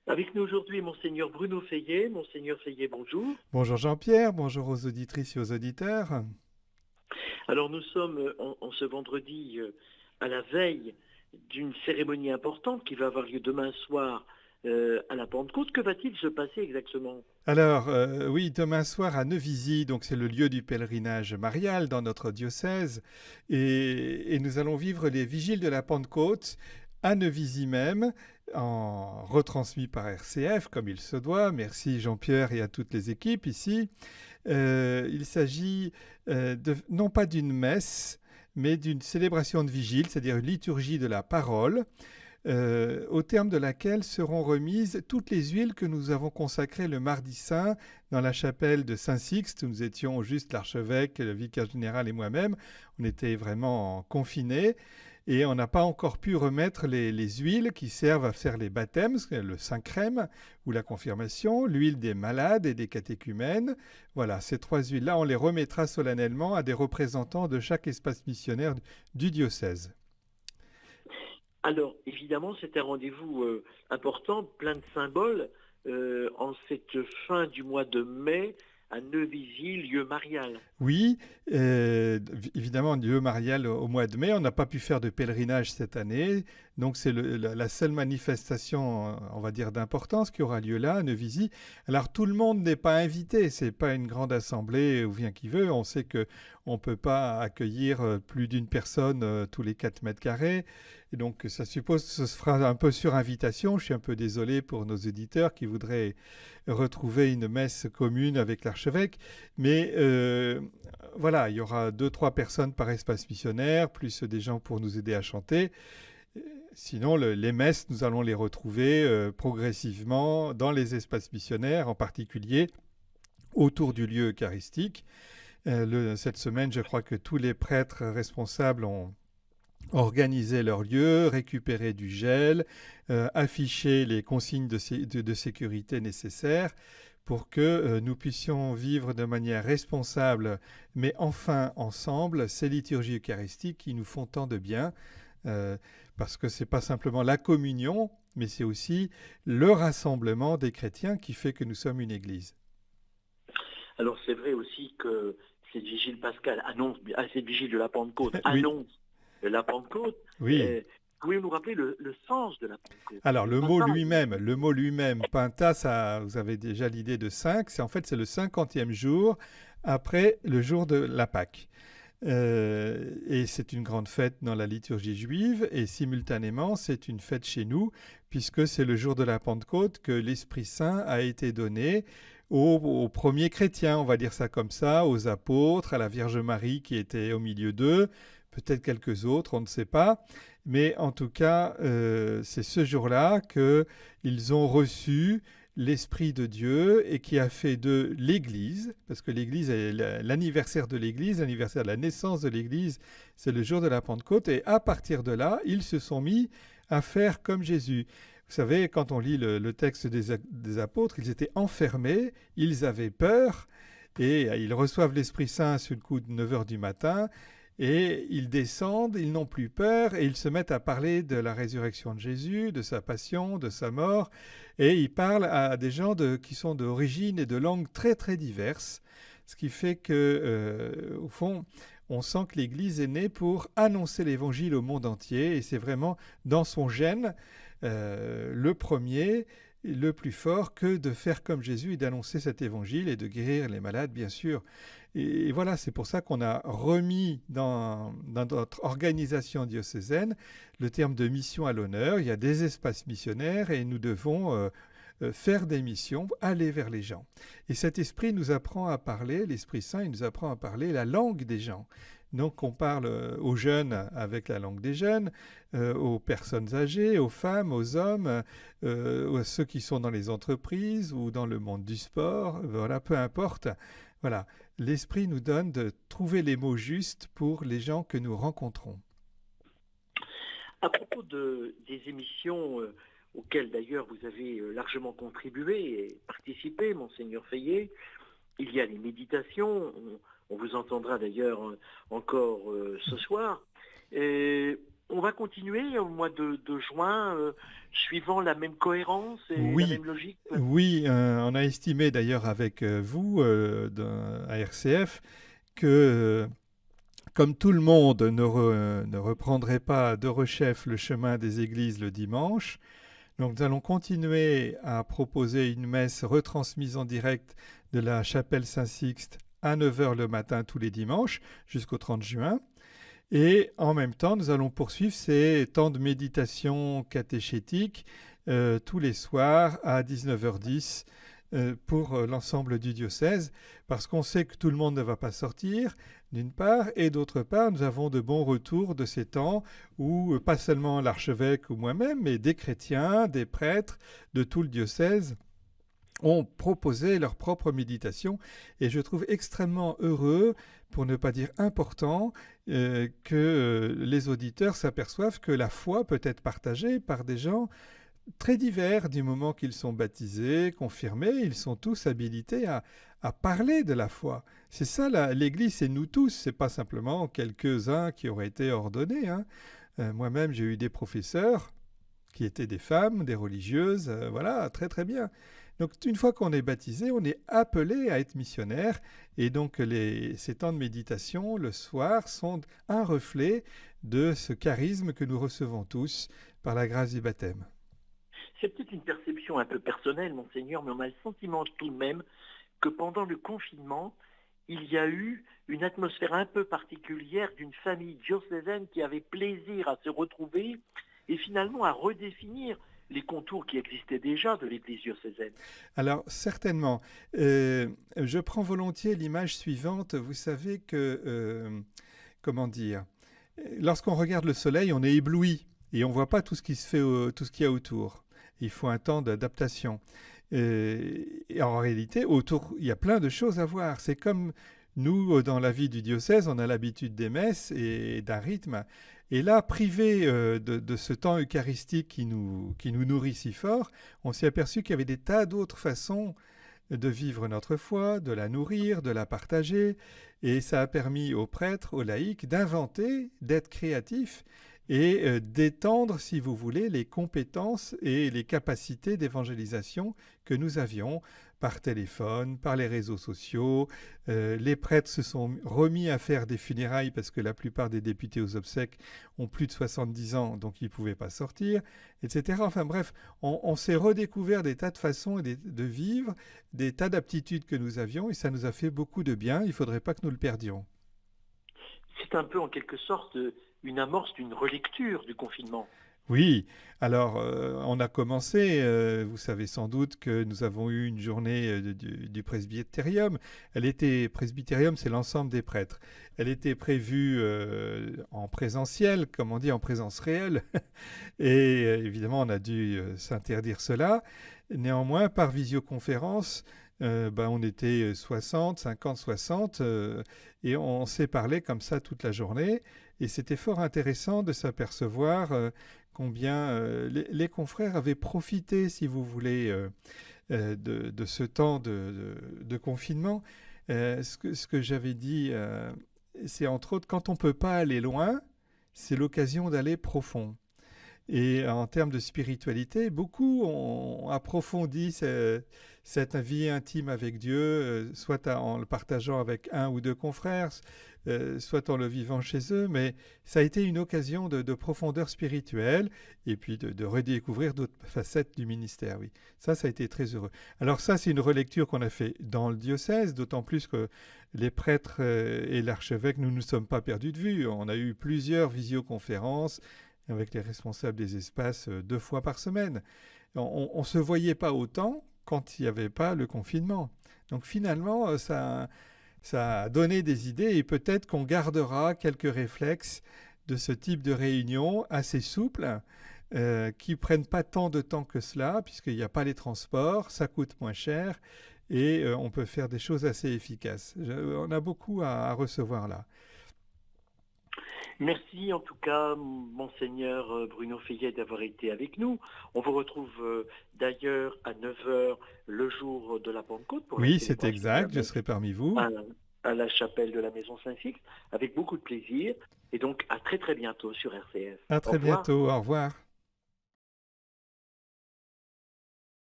Avec nous aujourd'hui, Monseigneur Bruno Feillet. Monseigneur Feillet, bonjour. Bonjour Jean-Pierre, bonjour aux auditrices et aux auditeurs. Alors nous sommes en ce vendredi à la veille d'une cérémonie importante qui va avoir lieu demain soir à la Pentecôte. Que va-t-il se passer exactement? Alors, oui, demain soir à Neuvisi, donc c'est le lieu du pèlerinage marial dans notre diocèse, et nous allons vivre les vigiles de la Pentecôte à Neuvisi même, en retransmis par RCF comme il se doit. Merci Jean-Pierre et à toutes les équipes ici. Il s'agit non pas d'une messe, mais d'une célébration de vigile, c'est-à-dire une liturgie de la parole, au terme de laquelle seront remises toutes les huiles que nous avons consacrées le mardi saint dans la chapelle de Saint-Sixte. Nous étions juste l'archevêque, le vicaire général et moi-même. On était vraiment confinés et on n'a pas encore pu remettre les huiles qui servent à faire les baptêmes, le Saint-Crème ou la confirmation, l'huile des malades et des catéchumènes. Voilà, ces trois huiles-là, on les remettra solennellement à des représentants de chaque espace missionnaire du diocèse. Alors évidemment, c'est un rendez-vous important, plein de symboles, en cette fin du mois de mai à Neuvisi, lieu marial. Oui, évidemment, lieu marial au mois de mai. On n'a pas pu faire de pèlerinage cette année. Donc, c'est la seule manifestation, on va dire, d'importance qui aura lieu là, à Neuvisi. Alors, tout le monde n'est pas invité. C'est pas une grande assemblée où vient qui veut. On sait que on peut pas accueillir plus d'une personne tous les 4 mètres carrés. Et donc, ça suppose que ce se fera un peu sur invitation. Je suis un peu désolé pour nos éditeurs qui voudraient retrouver une messe commune avec l'archevêque. Mais voilà, il y aura 2-3 personnes par espace missionnaire, plus des gens pour nous aider à chanter. Sinon, les messes, nous allons les retrouver progressivement dans les espaces missionnaires, en particulier autour du lieu eucharistique. Cette semaine, je crois que tous les prêtres responsables ont organisé leur lieu, récupéré du gel, affiché les consignes de sécurité nécessaires pour que nous puissions vivre de manière responsable, mais enfin ensemble, ces liturgies eucharistiques qui nous font tant de bien, parce que ce n'est pas simplement la communion, mais c'est aussi le rassemblement des chrétiens qui fait que nous sommes une Église. Alors c'est vrai aussi que cette vigile pascale annonce, cette vigile de la Pentecôte Oui, annonce la Pentecôte. oui. Euh, Pouvez-vous nous rappeler le sens de la Pentecôte, Alors le passage? le mot lui-même, Penta, ça, vous avez déjà l'idée de 5, c'est le 50e jour après le jour de la Pâque. Et c'est une grande fête dans la liturgie juive et simultanément c'est une fête chez nous puisque c'est le jour de la Pentecôte que l'Esprit Saint a été donné aux premiers chrétiens, on va dire ça comme ça, aux apôtres, à la Vierge Marie qui était au milieu d'eux, peut-être quelques autres, on ne sait pas. Mais en tout cas, c'est ce jour-là qu'ils ont reçu l'Esprit de Dieu et qui a fait de l'Église, parce que l'Église est l'anniversaire de l'Église, l'anniversaire de la naissance de l'Église, c'est le jour de la Pentecôte, et à partir de là, ils se sont mis à faire comme Jésus. Vous savez, quand on lit le texte des apôtres, ils étaient enfermés, ils avaient peur, et ils reçoivent l'Esprit Saint sur le coup de 9 heures du matin, et ils descendent, ils n'ont plus peur, et ils se mettent à parler de la résurrection de Jésus, de sa passion, de sa mort, et ils parlent à des gens qui sont d'origine et de langues très très diverses, ce qui fait que, au fond, on sent que l'Église est née pour annoncer l'Évangile au monde entier, et c'est vraiment dans son gène le premier, le plus fort, que de faire comme Jésus et d'annoncer cet Évangile et de guérir les malades, bien sûr. Et voilà, c'est pour ça qu'on a remis dans notre organisation diocésaine le terme de mission à l'honneur. Il y a des espaces missionnaires et nous devons faire des missions, aller vers les gens. Et cet esprit nous apprend à parler, l'Esprit Saint, il nous apprend à parler la langue des gens. Donc on parle aux jeunes avec la langue des jeunes, aux personnes âgées, aux femmes, aux hommes, à ceux qui sont dans les entreprises ou dans le monde du sport, voilà, peu importe. Voilà, l'Esprit nous donne de trouver les mots justes pour les gens que nous rencontrons. À propos des émissions auxquelles d'ailleurs vous avez largement contribué et participé, Monseigneur Feillet, il y a les méditations, on vous entendra d'ailleurs encore ce soir. on va continuer au mois de juin, suivant la même cohérence et la Oui, même logique. oui, on a estimé d'ailleurs avec vous à RCF que comme tout le monde ne reprendrait pas de rechef le chemin des églises le dimanche, donc nous allons continuer à proposer une messe retransmise en direct de la chapelle Saint-Sixte à 9 heures le matin tous les dimanches jusqu'au 30 juin. Et en même temps, nous allons poursuivre ces temps de méditation catéchétique tous les soirs à 19h10 pour l'ensemble du diocèse, parce qu'on sait que tout le monde ne va pas sortir, d'une part, et d'autre part, nous avons de bons retours de ces temps où pas seulement l'archevêque ou moi-même, mais des chrétiens, des prêtres de tout le diocèse ont proposé leur propre méditation et je trouve extrêmement heureux, pour ne pas dire important, que les auditeurs s'aperçoivent que la foi peut être partagée par des gens très divers du moment qu'ils sont baptisés, confirmés, ils sont tous habilités à parler de la foi. C'est ça l'Église, c'est nous tous, c'est pas simplement quelques-uns qui auraient été ordonnés. Hein. Moi-même, j'ai eu des professeurs qui étaient des femmes, des religieuses, voilà, très très bien. Donc une fois qu'on est baptisé, on est appelé à être missionnaire et donc ces temps de méditation le soir sont un reflet de ce charisme que nous recevons tous par la grâce du baptême. C'est peut-être une perception un peu personnelle, monseigneur, mais on a le sentiment tout de même que pendant le confinement, il y a eu une atmosphère un peu particulière d'une famille diocésaine qui avait plaisir à se retrouver et finalement à redéfinir les contours qui existaient déjà de l'Église diocésaine. Alors certainement, je prends volontiers l'image suivante. Vous savez que, comment dire, lorsqu'on regarde le soleil, on est ébloui et on ne voit pas tout ce qui se fait, tout ce qu'il y a autour. Il faut un temps d'adaptation. Et en réalité, autour, il y a plein de choses à voir. C'est comme nous, dans la vie du diocèse, on a l'habitude des messes et d'un rythme. Et là, privé de ce temps eucharistique qui nous nourrit si fort, on s'est aperçu qu'il y avait des tas d'autres façons de vivre notre foi, de la nourrir, de la partager. Et ça a permis aux prêtres, aux laïcs, d'inventer, d'être créatifs et d'étendre, si vous voulez, les compétences et les capacités d'évangélisation que nous avions par téléphone, par les réseaux sociaux. Les prêtres se sont remis à faire des funérailles parce que la plupart des députés aux obsèques ont plus de 70 ans, donc ils ne pouvaient pas sortir, etc. Enfin bref, on s'est redécouvert des tas de façons de vivre, des tas d'aptitudes que nous avions, et ça nous a fait beaucoup de bien. Il ne faudrait pas que nous le perdions. C'est un peu en quelque sorte une amorce d'une relecture du confinement. Oui, alors on a commencé, vous savez sans doute que nous avons eu une journée du presbytérium. Presbytérium, c'est l'ensemble des prêtres. Elle était prévue en présentiel, comme on dit, en présence réelle. Et évidemment, on a dû s'interdire cela. Néanmoins, par visioconférence, on était 60, 50, 60, et on s'est parlé comme ça toute la journée. Et c'était fort intéressant de s'apercevoir combien les confrères avaient profité, si vous voulez, de ce temps de confinement. Ce que j'avais dit, c'est entre autres, quand on ne peut pas aller loin, c'est l'occasion d'aller profond. Et en termes de spiritualité, beaucoup ont approfondi cette vie intime avec Dieu, soit en le partageant avec un ou deux confrères, soit en le vivant chez eux, mais ça a été une occasion de profondeur spirituelle et puis de redécouvrir d'autres facettes du ministère. Oui, ça a été très heureux. Alors ça, c'est une relecture qu'on a fait dans le diocèse, d'autant plus que les prêtres et l'archevêque, nous ne nous sommes pas perdus de vue. On a eu plusieurs visioconférences avec les responsables des espaces 2 fois par semaine. On ne se voyait pas autant quand il n'y avait pas le confinement. Donc finalement, ça a donné des idées et peut-être qu'on gardera quelques réflexes de ce type de réunion assez souples qui ne prennent pas tant de temps que cela puisqu'il n'y a pas les transports, ça coûte moins cher et on peut faire des choses assez efficaces. On a beaucoup à recevoir là. Merci en tout cas, monseigneur Bruno Fayet, d'avoir été avec nous. On vous retrouve d'ailleurs à 9 heures le jour de la Pentecôte pour la Oui, c'est célébration de la exact, je messe serai parmi vous. à, à la chapelle de la Maison Saint-Sixte avec beaucoup de plaisir. Et donc, à très très bientôt sur RCF. À Au très revoir. bientôt. Au revoir.